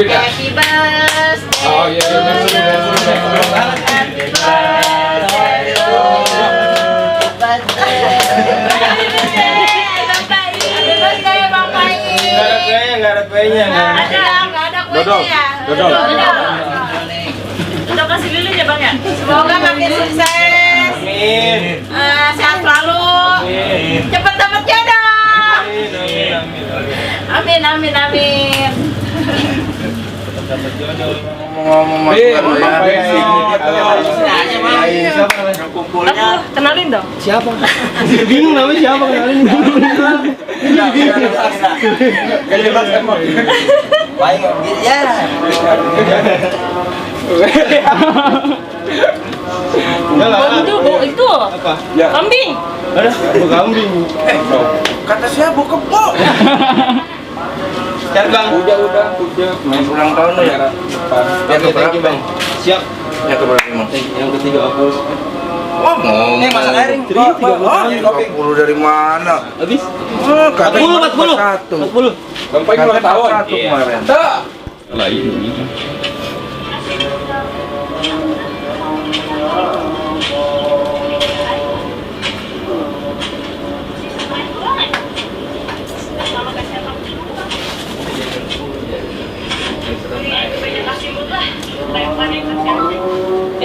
Happy birthday. Oh iya, Happy birthday to Bang Pai. Nggak ada kuenya. Nggak ada kuenya ya. Dodol. Udah kasih lilin ya Bang ya. Semoga makin sukses. Amin. Sehat selalu. Cepat dapat jodoh. Amin. Ngomong Kenalin dong. siapa? Bingung namanya siapa kenalin? Baik, ya. Itu Apa? kambing. Ada kambing. Kata siapa kebo? Cari bang. Udah. Main ulang tahun lo ya. Yang keberapa bang? Siap. Yang keberapa bang? Yang ketiga aku. Oh, ngomong. Masak air. 30 dari mana? Habis? 40. Bang Pai ulang tahun. Kemarin. Lah ini.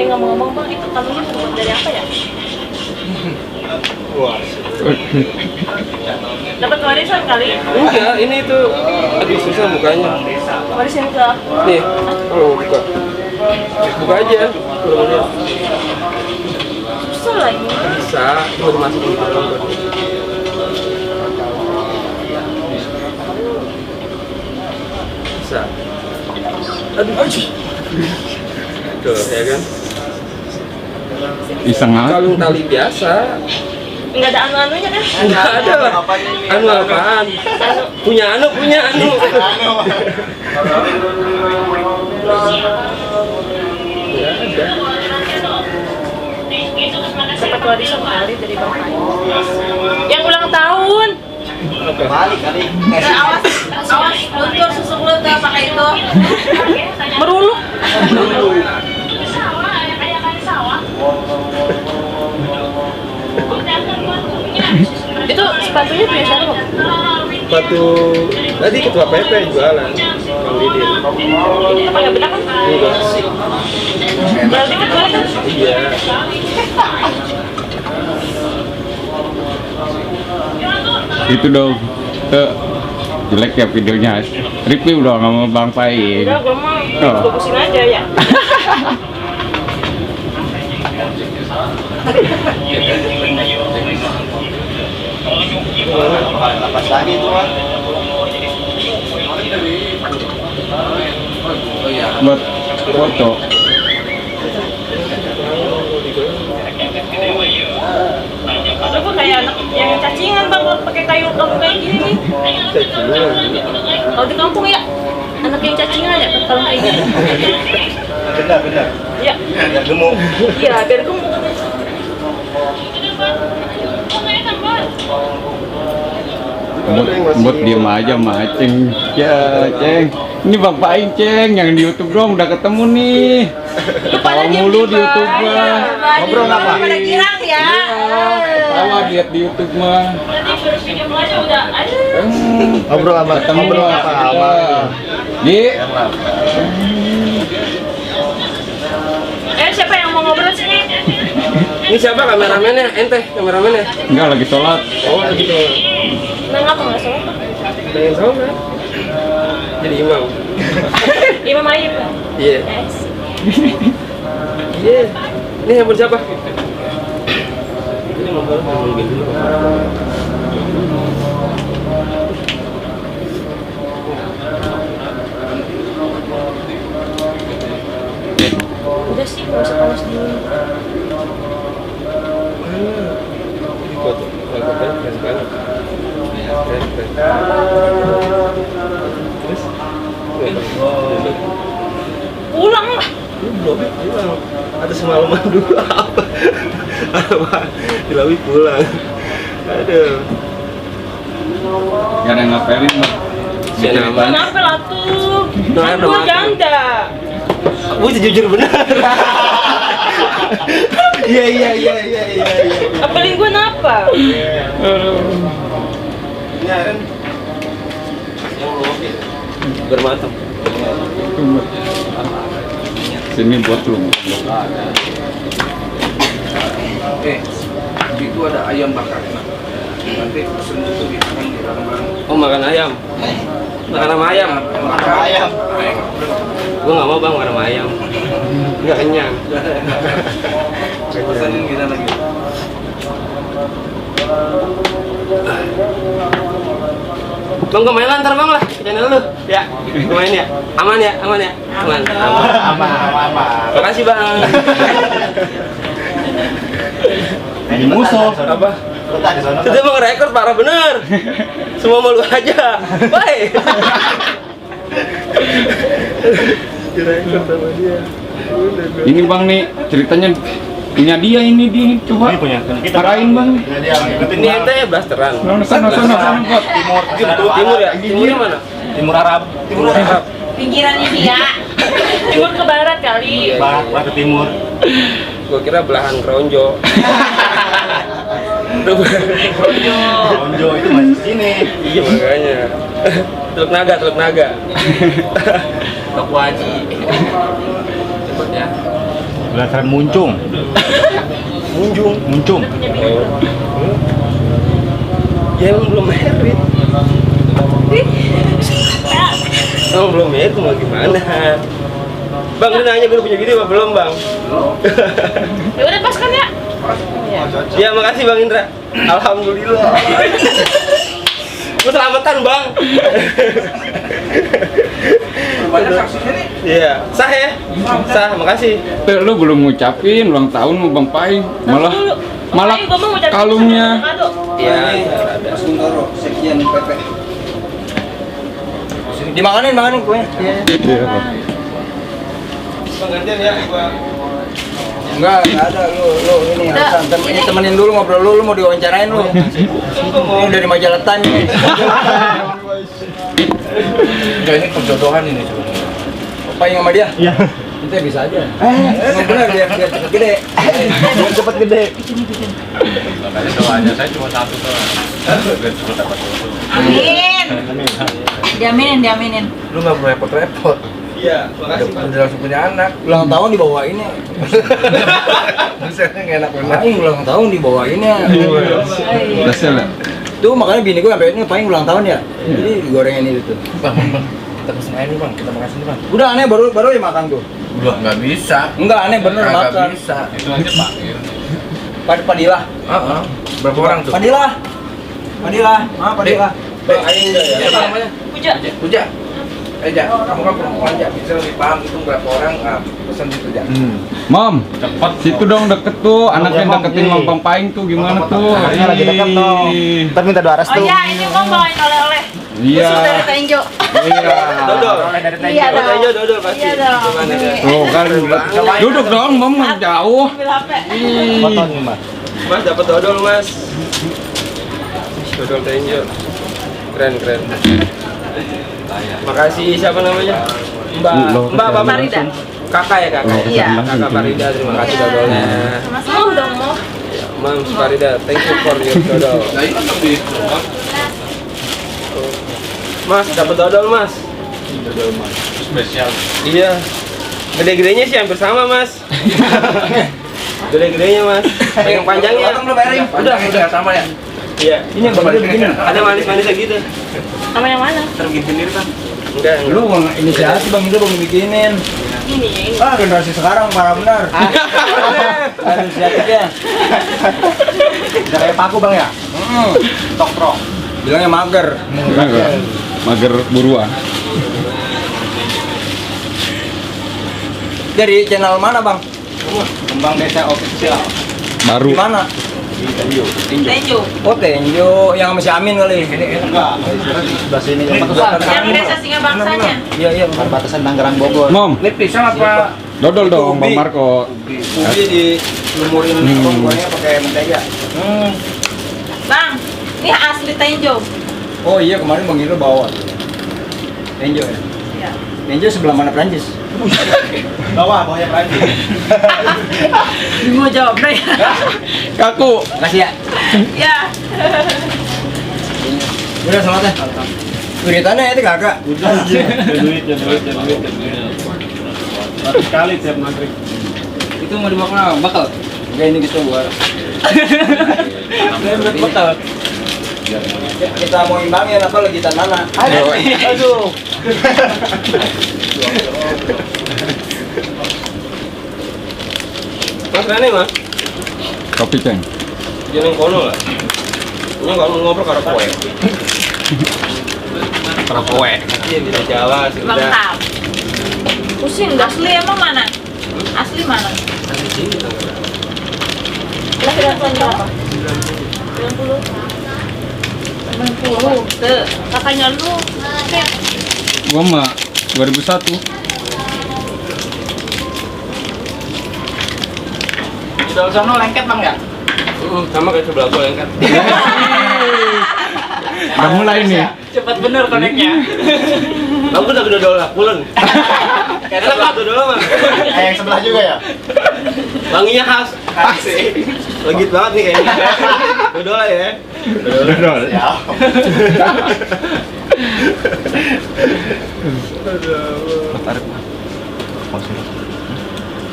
Ngomong-ngomong Bang, itu kalungnya terbuat dari apa ya? Wah. Dapat warisan kali? Enggak, ini tuh aduh susah bukanya. Warisan ke? Nih, kalau buka. Buka aja. Kalau mau lihat. Susah lagi. Bisa, mau dimasukin ke dalam. Bisa. Aduh. Tuh, ya kan? Iseng aja. Kalung tali biasa. Enggak ada anu-anunya kan? Enggak ada lah. Anu apaan? Punya anu. Enggak ada. Dapat warisan kali dari Bang Pai. Yang ulang tahun. Balik kali. Awas, luntur susu lu tuh pakai itu. Meruluk. Itu sepatunya punya siapa Bang? Sepatu tadi ketua PP jualan. Bang Didin. Ini pakai bedak kan? Enggak. Berarti ketua kan? Iya. Itu dong. Jelek ya videonya. Review dong sama Bang Pai. Udah, gue mau fokusin aja ya. Lepas lagi itu mah. Buat foto. Lu kok kayak anak yang cacingan Bang, pakai kayu kampung kayak gini nih. Kalau di kampung ya, anak yang cacingan ya kalau kayak gini. Benar. Ya, Biar gemuk. iya biar gemuk. Buat diem aja sama Ceng. Ya Ceng, ini Bang Pai Ceng yang di YouTube dong udah ketemu nih. Ketawa mulu di YouTube mah. Ngobrol apa? Pada girang ya. Ketawa lihat di YouTube mah. Tadi baru video aja udah. Aduh. Ngobrol apa? Ngobrol apa? Di Siapa yang mau ngobrol sini? Ini siapa kameramennya? Ente kameramennya? enggak lagi sholat. Oh gitu. Nah, ngapa nggak sholat? Pengen sholat. Jadi imam. Imam Ayub. Iya. Yes. Iya. Ini handphone siapa? Ini nomor dulu. Udah sih, nggak usah panas dulu. Di foto. Foto kan keren banget. Keren. Terus? Pulang lah. Belum pulang. Ada semalaman dulu apa? Dilawi pulang. Aduh. Gak ada yang ngapelin Bang. Si nama. Kenapa lah tuh? Kan gua janda. Gue jujur bener. Iya. Apalagi gua napa? Iya kan. Bermatang. Sini buat lu. Itu ada ayam bakar enak. Nanti pesen itu dimakan di dalam. Oh, makan ayam. Makan sama ayam. Makan ayam. Gue nggak mau bang makan sama ayam. Nggak kenyang. Pesenin kita lagi. Bang, gue main lantar bang lah, ke channel lu. Ya, gue main ya. Aman ya, aman ya. Aman. Makasih bang. Ini musuh. Apa? Itu emang rekor parah bener. Semua malu aja. Bye. Direkor sama dia. Ini bang nih ceritanya punya dia ini coba. Ini punya kita. Marahin bang. Ini ente blasteran. Sana buat. Timur ya? Timurnya mana? Timur Arab. Timur Arab. Pinggirannya dia. Timur ke barat kali. Barat ke timur. Gua kira belahan Kronjo. Onjo itu masih sini. Iya makanya. Teluk Naga. Tok Waji. Cepet ya. Belasan Muncung. Ya emang belum merit. Oh belum merit mau gimana? Bang, lu nanya gue punya video apa belum bang? Ya udah pas kan ya. Ya makasih bang Indra. Alhamdulillah. Gue selamatan bang. Banyak saksinya nih. Iya, sah ya? Sah, makasih. Lu belum ngucapin ulang tahun mau bang Pai, malah Gua mau ngucapin kalungnya. kado. Iya, Mas Guntoro, sekian PP. Dimakanin kuenya. Iya bang. Bang gantian ya gua. Enggak ada lu ini Hasan, ini temenin dulu ngobrol lu mau diwawancarain lu. Ini dari majalah Time ini. Enggak ini perjodohan ini sebenarnya. Apa yang sama dia? Iya. Kita bisa aja. Benar biar cepet gede. Biar cepet gede. Makanya doanya saya cuma satu doang. Biar cepet dapat jodoh. Amin. Diaminin. Lu enggak perlu repot-repot. Iya, makasih bang. Udah langsung punya anak. Ulang tahun dibawain ya. Misalnya nggak enak banget. Paling ulang tahun dibawain ya. Dasar lah. Tuh makanya bini gue sampai ini paling ulang tahun ya. Jadi gorengin itu tuh. Bang. Kita pesen aja nih bang, kita makan sini bang. Udah aneh baru ya makan tuh. Udah nggak bisa. Enggak aneh bener makan. Nggak bisa. Itu aja Pak. Padilah. Berapa orang tuh? Padilah. Padilah. Bang, aing enggak ya? Siapa namanya? Puja. Kamu kan perempuan ya, bisa lebih paham itu berapa orang pesan situ ya. Mom, cepat situ dong deket tuh, anaknya deketin Bang Paing tuh gimana tuh? Anaknya lagi deket tuh. Ntar minta doa restu. Oh iya, ini gua bawain oleh-oleh. Iya. Khusus dari Tenjo. Iya. Dodol. Iya dong. Tenjo dodol pasti. Iya dong. Gimana ya? Tuh kan duduk dong, Mom jauh. Ambil HP. Foto nih Mas. Mas dapat dodol mas. Dodol Tenjo. Keren. Makasih siapa namanya? Mbak Farida. Kakak ya kakak. Iya. Kakak Farida, terima kasih dodolnya. Sama-sama dong, Mo. Ya, Mam Farida, thank you for your dodol. Mas, dapat dodol mas. Dodol Mas. Spesial. Iya. Gede-gedenya sih hampir sama mas. Gede-gedenya mas. Yang panjangnya. Udah sama ya. Iya. Ini yang baru begini. Ada manis-manisnya gitu. Sama yang mana? Terbikin sendiri kan. Enggak. Lu inisiasi bang itu belum bikinin. Ini. Generasi sekarang parah benar. Inisiatifnya. Udah kayak paku bang ya? Tok. Bilangnya mager. Mager buruan. Dari channel mana bang? Kembang Desa Official. Baru. Di mana? Tenjo. Oh Tenjo, yang sama si Amin kali. Ini enggak. Sebelah sini. Yang desa singa bangsanya. Iya. Perbatasan Tangerang Bogor. Mom, Ini pisang apa? dodol dong Bang Ubi. Marco. Ubi di lumurin gorengnya pakai mentega. Bang, ini asli Tenjo. Oh iya kemarin bang Iro bawa. Tenjo ya. Iya. Benjo sebelah mana Prancis? Bawahnya Prancis. Mau jawab deh. Kaku. Makasih ya. Ya. Udah selamat ya. Duitannya itu kakak. Udah aja. Duit. Satu kali tiap maghrib. Itu mau dibawa kemana? Bakal. Enggak ini gitu gua. Bakal. Kita mau imbangin apa lagi tanana? Aduh. Mas Rene mas, Kopi ceng. jangan kono lah. Ini kalau ngobrol karo kowe. Karo kowe. Iya bisa Jawa sudah. Mantap. Pusing, nggak asli emang mana? Asli mana? Di sini Tangerang. Lahiran tahun berapa? 90. 90. Tuh, kakaknya lu. Gua mah 2001. Di dalam sana lengket bang ya? Sama kayak sebelah gua yang kan. Udah mulai nih. Cepat bener koneknya. Aku udah dola, pulen. Kayak Enak lah dola mah. yang sebelah juga ya? Wanginya khas. Legit banget nih kayaknya. Dola ya. Dodol. Ya.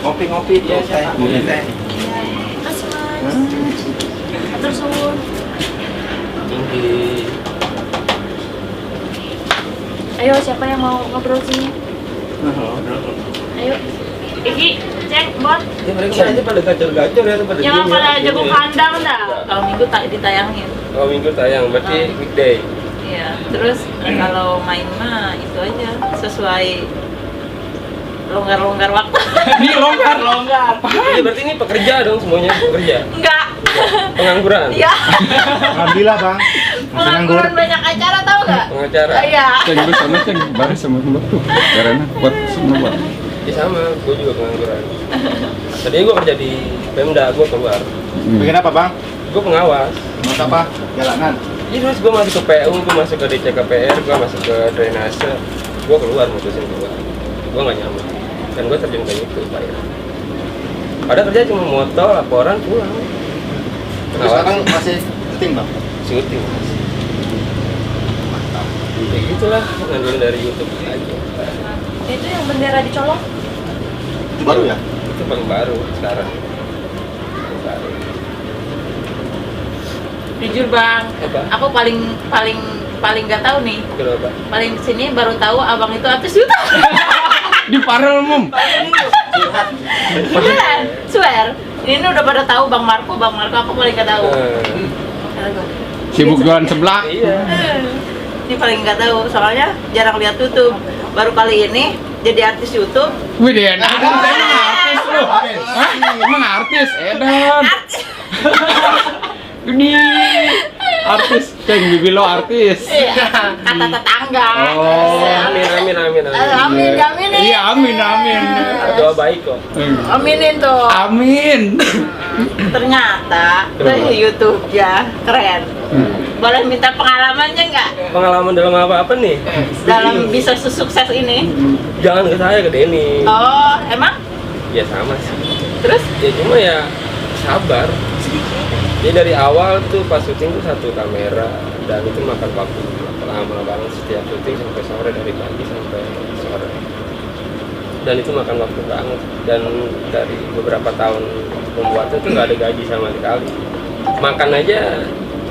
Ngopi dia siapa? Teh. Kasih mas. Atur suwun. Tinggi. Ayo, siapa yang mau ngobrol sini? Ayo. Iki, cek, bot. Ya mereka aja pada gacor-gacor ya pada Yang gini pada ya, jago gini. kandang dah. Kalau minggu tak ditayangin. Kalau minggu tayang berarti weekday. Iya, terus kalau main mah itu aja sesuai longgar waktu. Ini longgar. Iya berarti ini pekerja dong semuanya pekerja. Enggak. Pengangguran. Iya. Alhamdulillah bang. Pengangguran banyak acara tahu nggak? Pengacara. Iya. Ceng lu sana ceng baris sama mbak tuh. Karena buat semua bang. Ya sama, gue juga pengangguran. Tadinya gue kerja di Pemda, gue keluar. Bikin apa bang? Gue pengawas. Mau apa? Jalanan. Iya terus gue masuk ke PU, gue masuk ke DCKPR, gue masuk ke drainase. Gue keluar, mutusin keluar. Gue nggak nyaman. Dan gue terjun ke YouTube, Pak. Padahal kerja cuma moto, laporan, pulang. Terus sekarang masih syuting bang? Syuting. Ya gitulah, ngandelin dari YouTube aja. Itu yang bendera dicolok. Itu baru ya? Itu paling baru sekarang. Baru. Jujur bang, Apa? aku paling nggak tahu nih. Kenapa? Paling sini baru tahu abang itu artis YouTube. Di Parel mum. Beneran, swear. Ini udah pada tahu Bang Marco aku paling nggak tahu. Sibuk jualan seblak. Iya. Ini paling nggak tahu, soalnya jarang lihat YouTube. Baru kali ini jadi artis YouTube. Wih deh, emang artis lu. Hah? Emang artis? Edan. Ini artis, ceng bibi lo artis. Iya, kata tetangga. Oh. Amin. Amin, aminin. Iya, amin. Doa baik kok. Aminin tuh. Amin. Ternyata dari YouTube ya keren. Boleh minta pengalamannya nggak Pengalaman dalam apa nih? dalam bisa sukses ini? Jangan ke saya, ke Denny. Oh, emang? Ya sama sih. Terus? Ya cuma ya sabar. Jadi dari awal tuh pas syuting tuh satu kamera dan itu makan waktu lama banget setiap syuting sampai sore, dari pagi sampai sore. Dan itu makan waktu banget, dan dari beberapa tahun pembuatan tuh nggak ada gaji sama sekali. Makan aja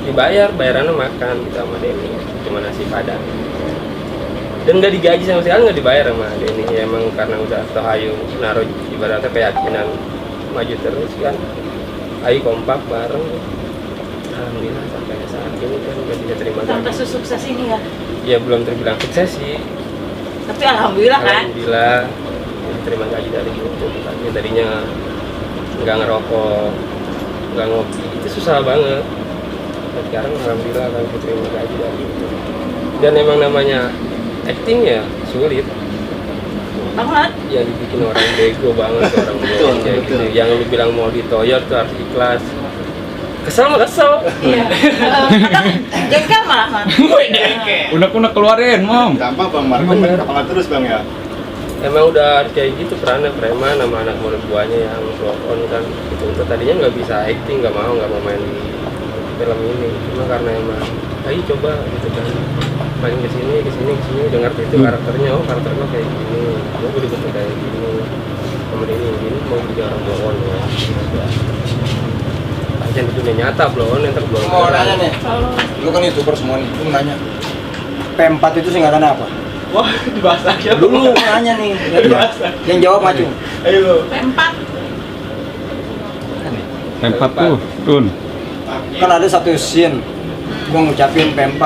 dibayar, bayarannya makan sama Denny, cuma nasi padang. Dan nggak digaji sama sekali, nggak dibayar sama Denny. Ya emang karena udah Tohayu naruh ibaratnya keyakinan maju terus kan. Ayo kompak bareng. Alhamdulillah sampai saat ini kan udah bisa terima Sampai gaji. sukses ini ya? Ya belum terbilang sukses sih. Tapi alhamdulillah kan? Alhamdulillah terima gaji dari YouTube. Tadinya tadinya nggak ngerokok, nggak ngopi, itu susah banget. Dan sekarang alhamdulillah kan terima gaji dari YouTube. Dan emang namanya acting ya sulit. Banget. Yang dibikin orang bego banget, orang bohong kayak gitu. Yang lu bilang mau ditoyor tuh harus ikhlas. Kesel mah kesel. Iya. Kadang jengkel malah man. Unek-unek keluarin, mom. Gampang bang, Marco Bener. main kapangan terus bang ya? emang udah kayak gitu perannya preman sama anak muda buahnya yang blow on kan gitu. Itu tadinya nggak bisa acting, nggak mau main di film ini, cuma karena emang ayo coba gitu kan, main kesini udah ngerti itu karakternya, oh karakternya kayak gini, gue dibentuk kayak gini, sama ini mau jadi orang blow on ya. Jangan di dunia nyata blow on, yang blow on. Mau nanya nih, lu kan YouTuber semua nih, lu nanya P4 itu singkatan apa? Wah, dibahas lagi ya. Dulu nanya nih, yang jawab maju. Ayo lo. P4. Tempat tuh, Run. Kan ada satu scene, gua ngucapin P4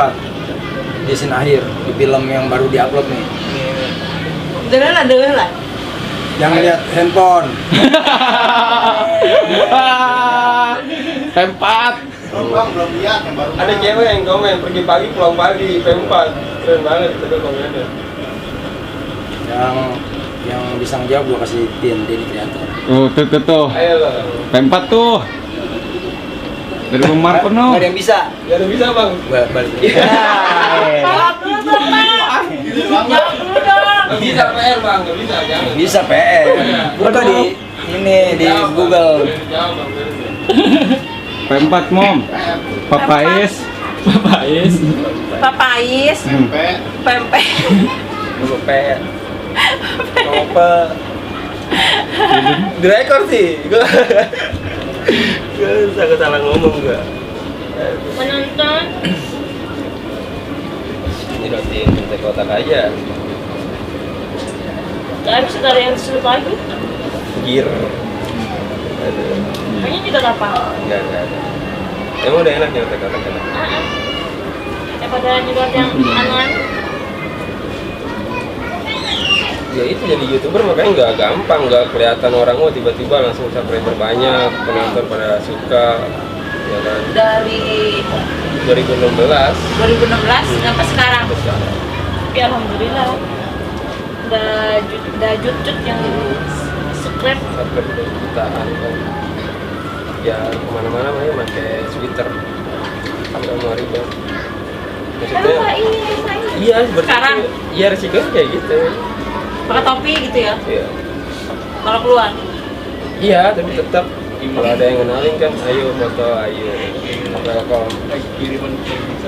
di scene akhir di film yang baru diupload nih. Deh lah. Jangan lihat handphone. Tempat. Ada cewek yang komen pergi pagi pulang pagi P4, keren banget itu komennya. Yang bisa ngejawab gua kasih pin dia di kreator. Tuh. Ayo lo. Tempat tuh. Dari Bang Marco no. Nggak ada yang bisa. Gak ada bisa bang. Balik. Jawab dulu dong, Bang. Jawab dulu dong. Gak bisa PR bang, gak bisa jangan. Bisa PR. Buka di ini di Google. Jawab bang. P4 Mom. Papais. Papais. Pempek. Nomor PR. Nomor direkor sih. Gue sangat salah ngomong gak. Menonton. Ini rotin kontak kotak aja. Gak bisa dari yang disuruh lagi. Gear. Kayaknya tidak apa. Enggak ada. Emang udah enak ya kontak kotak enak. Daripada juga yang anu-anu. Ya itu jadi YouTuber makanya nggak gampang, nggak kelihatan orang oh tiba-tiba langsung subscriber banyak, penonton pada suka, ya kan. Dari 2016 sampai sekarang. sampai sekarang. Ya alhamdulillah. Udah jut yang subscribe. Subscriber udah jutaan kan. Ya kemana-mana mah ya pakai Twitter. Nggak mau ribet. Maksudnya, iya seperti Sekarang? itu. Iya resikonya kayak gitu. Pakai topi gitu ya. Iya. Kalau keluar. Iya, tapi tetap kalau ada yang kenalin kan, ayo foto, ayo welcome.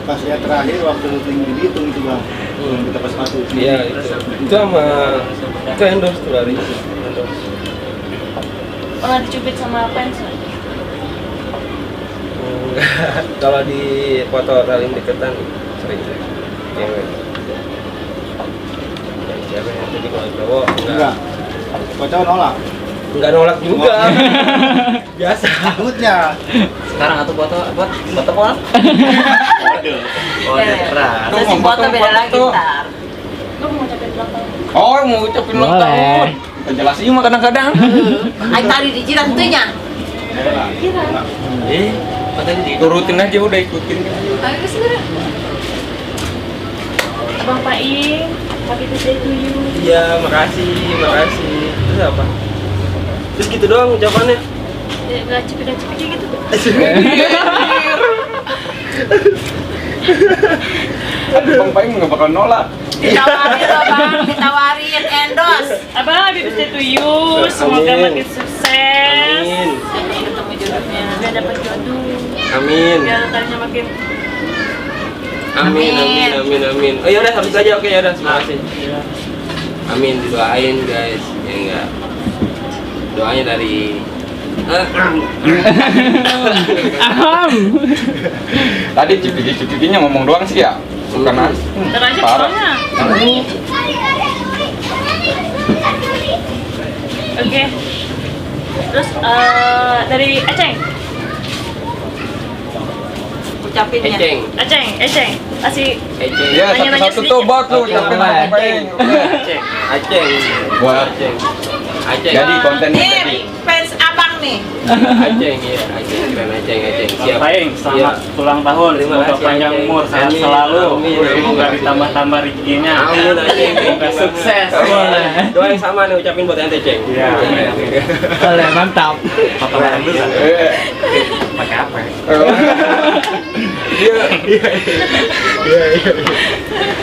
Pas ya terakhir waktu syuting di Bitung itu bang, yang kita pas masuk. Iya itu sama itu endorse tuh hari endorse. Pernah dicubit sama fans? Enggak, kalau di foto paling deketan sering sih. Cewek. Cewek, jadi kalau cowok Enggak, kocok nolak. Enggak nolak juga. Biasa. Takutnya. Sekarang atau foto buat apa? Kode keras. Terus si foto beda lagi ntar. Lu mau ucapin ulang tahun? Oh, mau ucapin ulang tahun. Jelasin mah kadang-kadang. Ay tadi di jiran tuhnya. Turutin aja udah ikutin. Ayo ke sini. Abang Paing, happy birthday to you. Iya, makasih. Terus apa? Terus gitu doang ucapannya. Gak cepet-cepet gitu. Bang Paing nggak bakal nolak. Ditawarin loh bang, ditawarin endorse. Abang happy birthday to you, semoga Amin. makin sukses. Amin. Ketemu jodohnya, biar dapat jodoh. Amin. Biar tadinya makin. Amin. Oh ya udah habis aja, oke ya udah, terima kasih. Amin, didoain guys. Ya enggak. Doanya dari Tadi cipikinya ngomong doang sih ya. Bukan Ntar aja parah. soalnya. Oke. Terus dari Aceng. Ucapinnya. Aceng. Kasih Aceng. Ya, Nanya-nanya satu-satu sedikit. tuh buat lu ucapin Bang Paing. Buat Aceng. jadi konten Nih, tadi. fans abang nih. Aceng ya, keren Aceng. Siap. Paing, selamat ulang tahun. Terima Semoga kasih, panjang Aceng. umur, sehat Amin. selalu. Amin. Semoga ditambah-tambah rezekinya. Amin Aceng. Semoga sukses. Doa yang sama nih ucapin buat ente Ceng. Iya. Boleh, mantap. Foto bareng dulu. Pakai apa? Iya.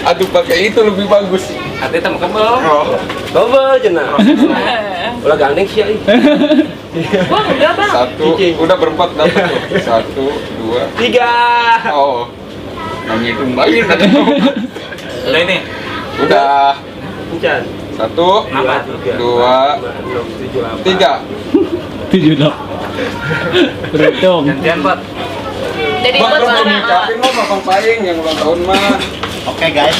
Aduh pakai itu lebih bagus. Hati sama kebel. Oh. Kebel cenah. Ulah gandeng sih ai. Bang, udah bang. Satu, udah berempat dapat tuh. 1, 2, 3. oh. Nggak ngitung lagi. Udah ini. Udah. Encan. 1, 2, 3. 3. 7 dok. Berhitung. Gantian, Pak. Jadi Bang, buat lu belum mana? ngucapin lo sama Bang Paing yang ulang tahun mah. Oke guys.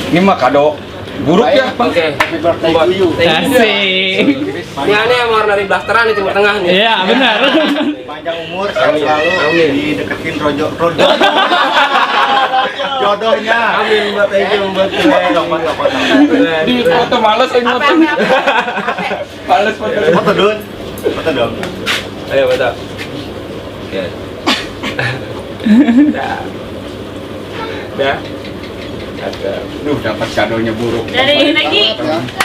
Ini mah kado buruk ya. Oke. Happy birthday to you. Asik. Ini aneh yang warna dari blasteran di timur tengah nih. Iya benar. Panjang umur, sehat selalu, Amin. dideketin rojo. Jodohnya. Amin buat Ejo buat Di foto males aing foto. Males foto. Foto dong. Foto dong. Ayo betul. Oke. Dah. Dah. Ada. Duh, dapat kadonya buruk. Dari lagi.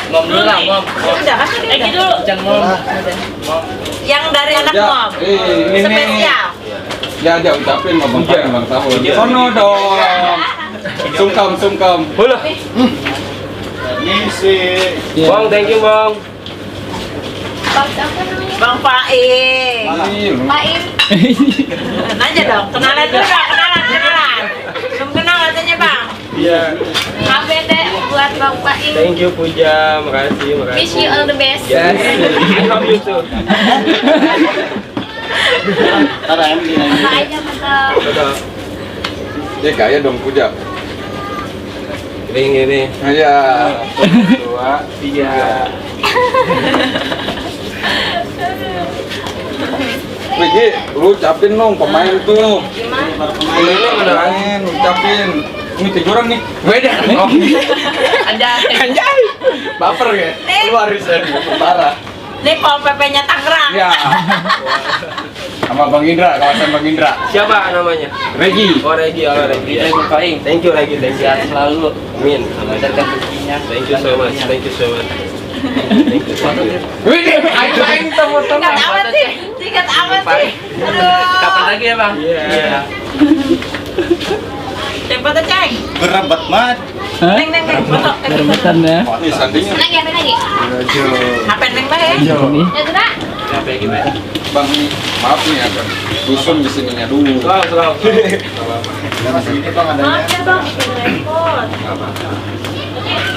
Mom dulu lah, Mom. Udah kan lagi dulu. Yang dari anak Ya, mom. ini nih. Spesial. Ya, aja ucapin sama Bang Paing ulang tahun. Sono dong. Sungkem. Bola. Misi. Bang, thank you, Bang. Bang Paing. Paing. Nanya dong, kenalan dulu dong, kenalan. Belum kenal katanya bang. Iya. KBD buat Bang Paing. Thank you Puja, makasih. Wish you all the best. Yes. I love you too. Tara em di nanya. Aja mantap. Betul. Ya gaya dong Puja. Gini. Ya. 2, 3. Wigi, lu ucapin dong pemain tuh. Ini beneran. Pemain, ucapin. Ini 3 orang nih. Beda. Oh. Anjay. Baper ya? Keluar Risen, parah. Nih Pol PP-nya Tangerang. Ya. Sama Bang Indra, kawasan Bang Indra. Siapa namanya? Regi. Oh Regi, Regi. Thank you Regi, thank you. Selalu Amin. mengajarkan rezekinya. Thank you so much. Thank you so much. Wih, aing temu Singkat amat sih. Singkat amat sih. Aduh. Kapan lagi ya, Bang? Iya. Cek foto cek. Berebat mat. Hah? Neng foto. Berebutan ya. Nih sandinya. Lagi apa lagi? HP neng bae. Ini. Ya sudah. Siapa yang gimana? Bang, nih, maaf nih agak dusun di sininya dulu. Selalu. Kita masih ini bang adanya. Maaf ya bang, bikin repot.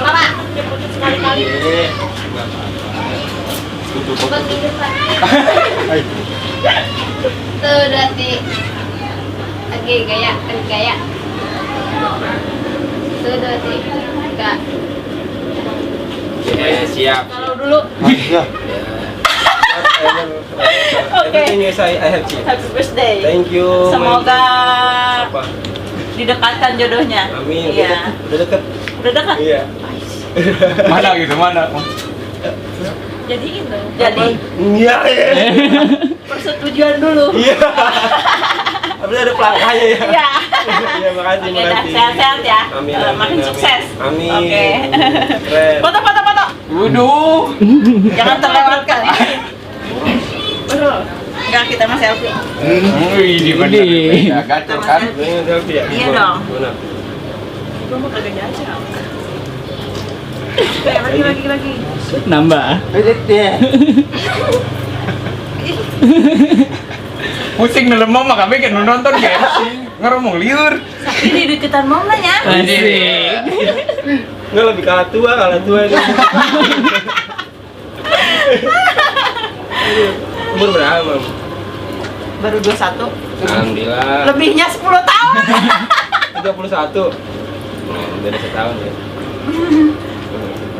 Bapak. Jemput sekali-kali. Bang ini Pak. Hai. Tuh berarti. Oke gaya. Tuh berarti. Enggak. Siap. Kalau dulu. Ya. Oke. Everything is I have you. Happy birthday. Thank you. Semoga Apa? didekatkan jodohnya. Amin. Iya. Udah deket. Udah dekat. Iya. Mana gitu, mana? Jadiin dong. Jadi Iya. persetujuan dulu. Iya. Habis ada pelangkahnya ya. Iya. Iya, makasih, Oke, dah. makasih. Sehat-sehat ya. Amin, Makin amin. sukses. Amin. Oke. Keren. Foto. Waduh. Jangan terlewatkan. Betul. Enggak, kita mah selfie. Wih, di bener. Beda, gacor kan? Ini selfie ya? Iya dong. Mana? Gua mau kagak jajal. Lagi. Nambah. Pusing nelemah mah kami kan nonton kayak ngomong liur. Tapi di deketan mom nanya. Asik. Nggak lebih kalah tua ini. Umur berapa, Mam? Baru 21. Alhamdulillah. Lebihnya 10 tahun. 31. Nah, beda setahun ya.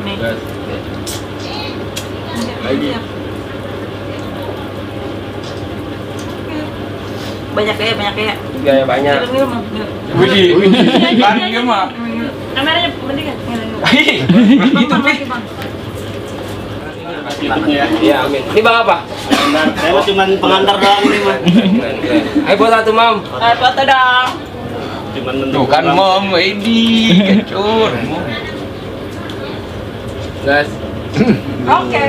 Nih. Lagi. Banyak ya. Gaya banyak. Minum. Wih, kan dia mah. Kameranya mendingan. Itu Pi. Iya, amin. Ini Bang apa? Saya mah cuma pengantar doang ini mah. Keren. Ayo foto tuh, Mam. Foto dong. Cuma Tuh kan mom, Edi, gacor. Guys. Oke.